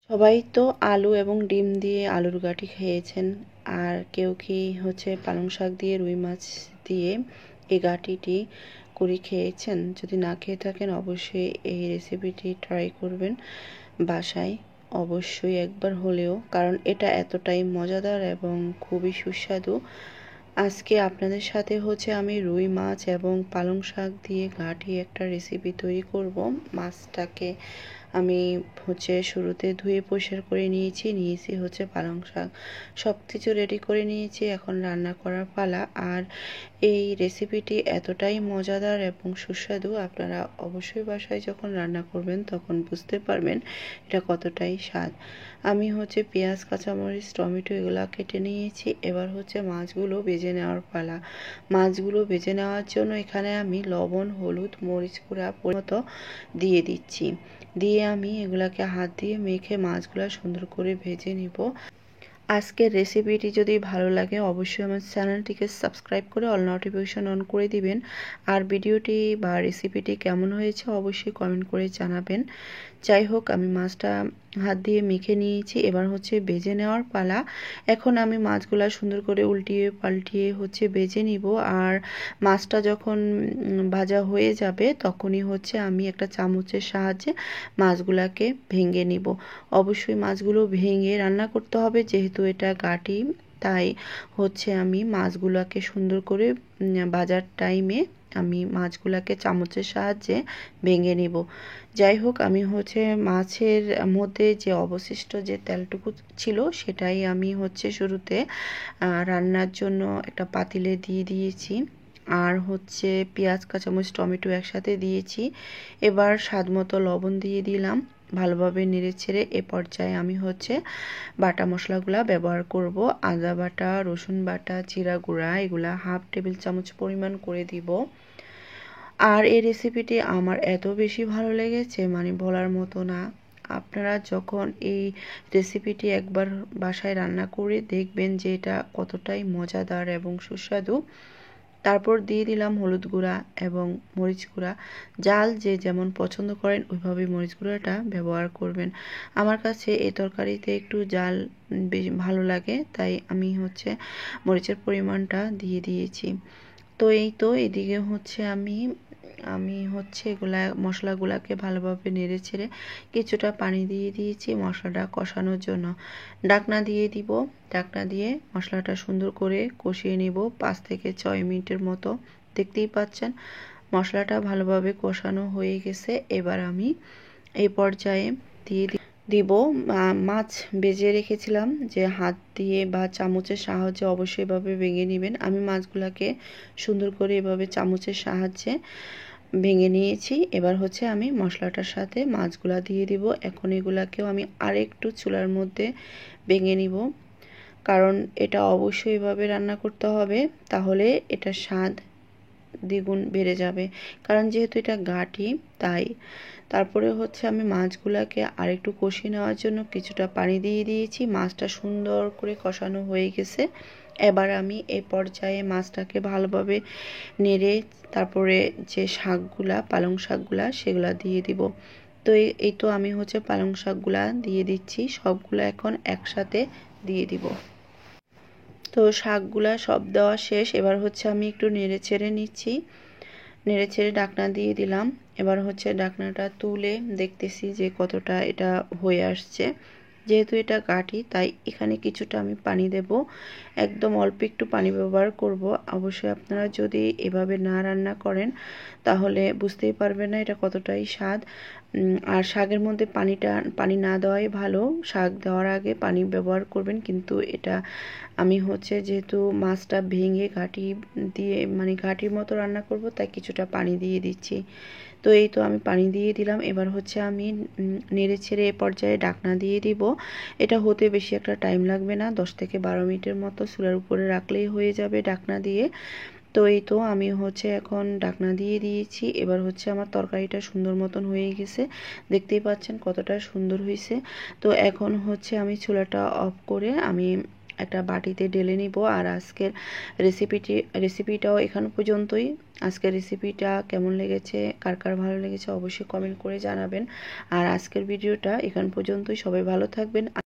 সবাই তো আলু এবং ডিম দিয়ে আলুর ঘাটি খেয়েছেন, আর কেউ কি পালং শাক দিয়ে রুই মাছ দিয়ে এই ঘাটিটি করে খেয়েছেন? যদি না খেয়ে থাকেন অবশ্যই এই রেসিপিটি ট্রাই করবেন বাসায়, অবশ্যই একবার হলেও, কারণ এটা এতটাই মজাদার এবং খুবই সুস্বাদু। আজকে আপনাদের সাথে আমি রুই মাছ এবং পালং শাক দিয়ে ঘাটি একটা রেসিপি তৈরি করব। মাছটাকে আমি শুরুতে ধুয়ে পরিষ্কার করে নিয়েছি পালং শাক, সব কিছু রেডি করে নিয়েছি। এখন রান্না করার পালা। আর এই রেসিপিটি এতটাই মজাদার এবং সুস্বাদু, আপনারা অবশ্যই বাসায় যখন রান্না করবেন তখন বুঝতে পারবেন এটা কতটাই স্বাদ। আমি পেঁয়াজ, কাঁচামরিচ, টমেটো এগুলা কেটে নিয়েছি। এবার মাছগুলো ভেজে নেওয়ার পালা। মাছগুলো ভেজে নেওয়ার জন্য এখানে আমি লবণ, হলুদ, মরিচ গুঁড়া পরিমতো দিয়ে দিচ্ছি। দিয়ে আমি এগুলাকে হাত দিয়ে মেখে মাছগুলা সুন্দর করে ভেজে নিব। আজকের রেসিপিটি যদি ভালো লাগে অবশ্যই আমার চ্যানেলটিকে সাবস্ক্রাইব করে অল নোটিফিকেশন অন করে দিবেন। আর ভিডিওটি বা রেসিপিটি কেমন হয়েছে অবশ্যই কমেন্ট করে জানাবেন। যাই হোক, আমি মাছটা হাত দিয়ে মেখে নিয়েছি। এবার ভেজে নেওয়ার পালা। এখন আমি মাছগুলা সুন্দর করে উল্টিয়ে পাল্টিয়ে ভেজে নিব। আর মাছটা যখন ভাজা হয়ে যাবে তখনই আমি একটা চামচের সাহায্যে মাছগুলাকে ভেঙে নিব। অবশ্যই মাছগুলো ভেঙে রান্না করতে হবে, যেহেতু এটা ঘাটি, তাই আমি মাছগুলাকে সুন্দর করে ভাজার টাইমে আমি মাছগুলাকে চামচের সাহায্যে ভেঙে নিব। যাই হোক, আমি মাছের মধ্যে যে অবশিষ্ট যে তেলটুকু ছিল সেটাই আমি শুরুতে রান্নার জন্য একটা পাতিলে দিয়ে দিয়েছি। আর পেঁয়াজ, কাঁচামরিচ, টমেটো একসাথে দিয়েছি। এবার স্বাদ মতো লবণ দিয়ে দিলাম। ভালোভাবে নেড়েচেড়ে এ পর্যায়ে আমি বাটা মশলাগুলা ব্যবহার করব। আদা বাটা, রসুন বাটা, জিরা গুঁড়া এগুলা হাফ টেবিল চামচ পরিমাণ করে দিব। আর এই রেসিপিটি আমার এত বেশি ভালো লেগেছে মানে বলার মতো না। আপনারা যখন এই রেসিপিটি একবার বাসায় রান্না করে দেখবেন যে এটা কতটাই মজাদার এবং সুস্বাদু। তারপর দিয়ে দিলাম হলুদ গুঁড়া এবং মরিচ গুঁড়া। জাল যে যেমন পছন্দ করেন ওইভাবে মরিচ গুঁড়াটা ব্যবহার করবেন। আমার কাছে এই তরকারিতে একটু জাল বেশি ভালো লাগে, তাই আমি মরিচের পরিমাণটা দিয়ে দিয়েছি। তো এই তো এদিকে আমি আমি এগুলা মশলাগুলাকে ভালোভাবে নেড়ে ছেড়ে কিছুটা পানি দিয়ে দিয়েছি মশলাটা কষানোর জন্য। ঢাকনা দিয়ে দিব। ঢাকনা দিয়ে মশলাটা সুন্দর করে কষিয়ে নিব 5 থেকে 6 মিনিটের মতো। দেখতেই পাচ্ছেন মশলাটা ভালোভাবে কষানো হয়ে গেছে। এবার আমি এই পর্যায়ে দিয়ে দিব মাছ ভেজে রেখেছিলাম, যে হাত দিয়ে বা চামচের সাহায্যে অবশ্যই এভাবে ভেঙে নেবেন। আমি মাছগুলাকে সুন্দর করে এভাবে চামচের সাহায্যে ভেঙে নিয়েছি। এবার আমি মশলাটার সাথে মাছগুলা দিয়ে দিব। এখন এগুলাকেও আমি আরেকটু চুলার মধ্যে ভেঙে নিব, কারণ এটা অবশ্যই এভাবে রান্না করতে হবে, তাহলে এটা স্বাদ দ্বিগুণ বেড়ে যাবে। কারণ যেহেতু এটা ঘাটি, তাই তারপরে আমি মাছগুলাকে আরেকটু কষিয়ে নেওয়ার জন্য কিছুটা পানি দিয়ে দিয়েছি। মাছটা সুন্দর করে কষানো হয়ে গেছে। এবার আমি এই পর্যায়ে মাছটাকে ভালোভাবে নেড়ে তারপরে যে শাকগুলা, পালং শাকগুলা সেগুলা দিয়ে দিব। তো এই তো আমি পালং শাকগুলা দিয়ে দিচ্ছি। সবগুলা এখন একসাথে দিয়ে দিব। তো শাকগুলা সব দেওয়া শেষ। এবার আমি একটু নেড়ে ছেড়ে নিচ্ছি। নেড়ে ছেড়ে ঢাকনা দিয়ে দিলাম। এবার ঢাকনাটা তুলে দেখতেছি যে কতটা এটা হয়ে আসছে। যেহেতু এটা ঘাটি, তাই এখানে কিছুটা আমি পানি দেব। একদম অল্প একটু পানি ব্যবহার করব। অবশ্যই আপনারা যদি এভাবে না রান্না করেন তাহলে বুঝতেই পারবেন না এটা কতটাই স্বাদ। আর শাকের মধ্যে পানি না দেওয়াই ভালো। শাক দেওয়ার আগে পানি ব্যবহার করবেন, কিন্তু এটা আমি যেহেতু মাছটা ভেঙে ঘাটি দিয়ে মানে ঘাটির মতো রান্না করব, তাই কিছুটা পানি দিয়ে দিচ্ছি। তো এই তো আমি পানি দিয়ে দিলাম। এবার আমি নেড়ে ছেড়ে এ পর্যায়ে ঢাকনা দিয়ে দিব। এটা হতে বেশি একটা টাইম লাগবে না, 10 থেকে 12 মিনিটের মতো চুলার উপরে রাখলেই হয়ে যাবে ঢাকনা দিয়ে। তো এই তো আমি এখন ঢাকনা দিয়ে দিয়েছি। এবার আমার তরকারিটা সুন্দর মতন হয়ে গেছে। দেখতেই পাচ্ছেন কতটা সুন্দর হয়েছে। তো এখন আমি চুলাটা অফ করে আমি একটা বাটিতে ঢেলে নিব। আর আজকের রেসিপিটাও এখান পর্যন্তই। আজকের রেসিপিটা কেমন লেগেছে, কার কার ভালো লেগেছে অবশ্যই কমেন্ট করে জানাবেন। আর আজকের ভিডিওটা এখান পর্যন্তই। সবাই ভালো থাকবেন।